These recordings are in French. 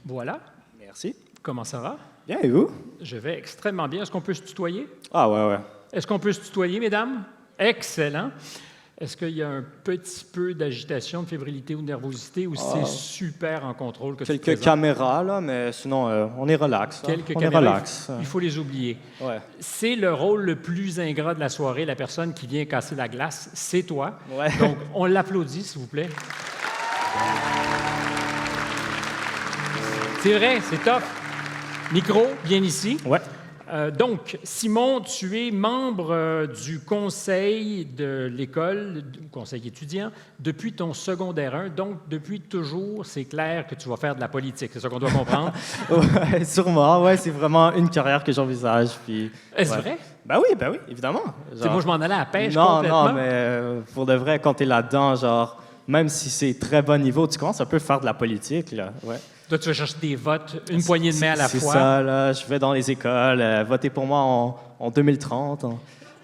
Voilà. Merci. Comment ça va? Bien, et vous? Je vais extrêmement bien. Est-ce qu'on peut se tutoyer? Ah, ouais. Est-ce qu'on peut se tutoyer, mesdames? Excellent. Est-ce qu'il y a un petit peu d'agitation, de fébrilité ou de nervosité ou c'est super en contrôle que tu te Quelques présentes? caméras, là, mais sinon, on est relax. Quelques on caméras, est relax. il faut les oublier. Ouais. C'est le rôle le plus ingrat de la soirée, la personne qui vient casser la glace, c'est toi. Ouais. Donc, on l'applaudit, s'il vous plaît. C'est vrai, c'est top. Micro, bien ici. Ouais. Donc, Simon, tu es membre du conseil de l'école, du conseil étudiant, depuis ton secondaire 1. Donc, depuis toujours, c'est clair que tu vas faire de la politique. C'est ça qu'on doit comprendre. Ouais, sûrement, ouais, c'est vraiment une carrière que j'envisage. Puis, Est-ce ouais. vrai? Ben oui, évidemment. Genre, moi, je m'en allais à la pêche non, complètement. Non, mais pour de vrai, quand t'es là-dedans, genre, même si c'est très bon niveau, tu commences un peu à faire de la politique, là. Ouais. Toi, tu vas chercher des votes, une poignée de main à la fois. C'est ça, là. Je vais dans les écoles, votez pour moi en 2030.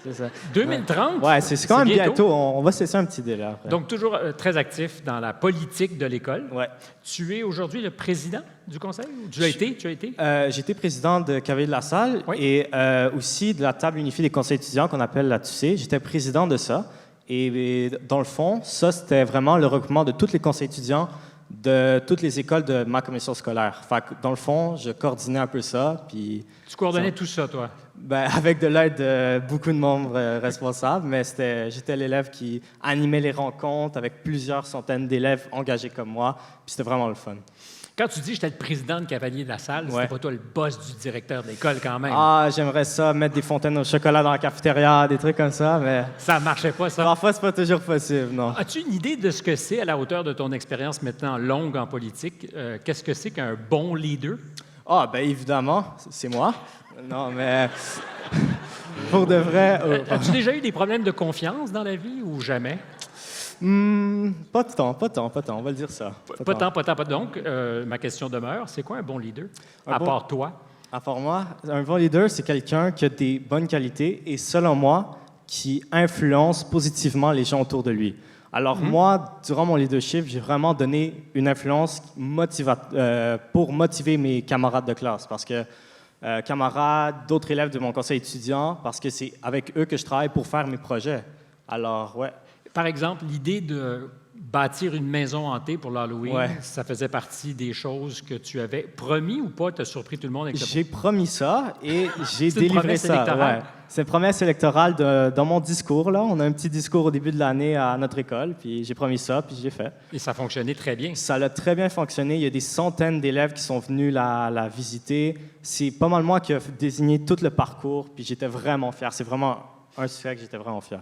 C'est ça. 2030? Ouais, c'est quand même bientôt. On va cesser un petit délai après. Donc, toujours très actif dans la politique de l'école. Ouais. Tu es aujourd'hui le président du conseil? Tu as été? J'étais président de Cavalier de la Salle et aussi de la table unifiée des conseils étudiants qu'on appelle la TUC. J'étais président de ça. Et dans le fond, ça, c'était vraiment le regroupement de tous les conseils étudiants de toutes les écoles de ma commission scolaire. Fait que, dans le fond, je coordonnais un peu ça. Puis tu coordonnais tout ça, toi? Ben, avec de l'aide de beaucoup de membres responsables, mais j'étais l'élève qui animait les rencontres avec plusieurs centaines d'élèves engagés comme moi. Puis c'était vraiment le fun. Quand tu dis j'étais le président de Cavalier de la Salle, c'était pas toi le boss du directeur de l'école quand même. Ah, j'aimerais ça, mettre des fontaines au chocolat dans la cafétéria, des trucs comme ça, mais... Ça marchait pas, ça? Parfois, c'est pas toujours possible, non. As-tu une idée de ce que c'est, à la hauteur de ton expérience maintenant longue en politique, qu'est-ce que c'est qu'un bon leader? Ah, bien évidemment, c'est moi. Non, mais... Pour de vrai... As-tu déjà eu des problèmes de confiance dans la vie ou jamais? Pas tant, on va le dire ça. Pas tant. Donc, ma question demeure, c'est quoi un bon leader, à part toi? À part moi, un bon leader, c'est quelqu'un qui a des bonnes qualités et, selon moi, qui influence positivement les gens autour de lui. Alors moi, durant mon leadership, j'ai vraiment donné une influence pour motiver mes camarades de classe, parce que camarades, d'autres élèves de mon conseil étudiant, parce que c'est avec eux que je travaille pour faire mes projets. Alors, ouais. Par exemple, l'idée de bâtir une maison hantée pour l'Halloween, ça faisait partie des choses que tu avais promis ou pas? Tu as surpris tout le monde avec ça? J'ai promis ça et j'ai délivré ça. C'est une promesse électorale? C'est une promesse électorale dans mon discours. Là. On a un petit discours au début de l'année à notre école, puis j'ai promis ça, puis j'ai fait. Et ça a fonctionné très bien? Ça a très bien fonctionné. Il y a des centaines d'élèves qui sont venus la visiter. C'est pas mal moi qui ai désigné tout le parcours, puis j'étais vraiment fier. C'est vraiment un succès que j'étais vraiment fier.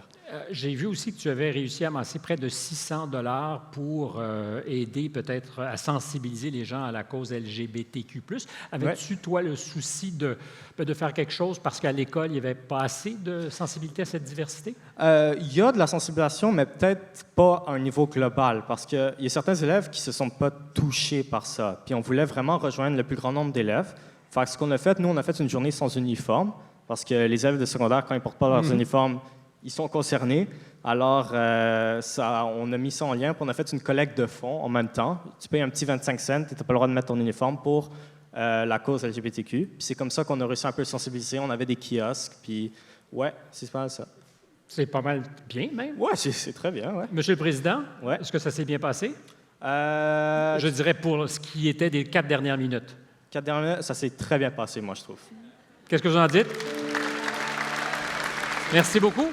J'ai vu aussi que tu avais réussi à amasser près de 600 $ pour aider peut-être à sensibiliser les gens à la cause LGBTQ+. Avais-tu, toi, le souci de faire quelque chose parce qu'à l'école, il n'y avait pas assez de sensibilité à cette diversité? Il y a de la sensibilisation, mais peut-être pas à un niveau global, parce qu'il y a certains élèves qui ne se sont pas touchés par ça. Puis on voulait vraiment rejoindre le plus grand nombre d'élèves. Fait que ce qu'on a fait, nous, on a fait une journée sans uniforme, parce que les élèves de secondaire, quand ils ne portent pas leurs uniformes, ils sont concernés. Alors, on a mis ça en lien, puis on a fait une collecte de fonds en même temps. Tu payes un petit 25 cents, tu n'as pas le droit de mettre ton uniforme pour la cause LGBTQ. Puis c'est comme ça qu'on a réussi un peu à sensibiliser. On avait des kiosques, puis ouais, c'est pas mal ça. C'est pas mal bien, même? Ouais, c'est très bien, ouais. Monsieur le Président, est-ce que ça s'est bien passé? Je dirais pour ce qui était des 4 dernières minutes. 4 dernières minutes, ça s'est très bien passé, moi, je trouve. Qu'est-ce que vous en dites? Merci beaucoup.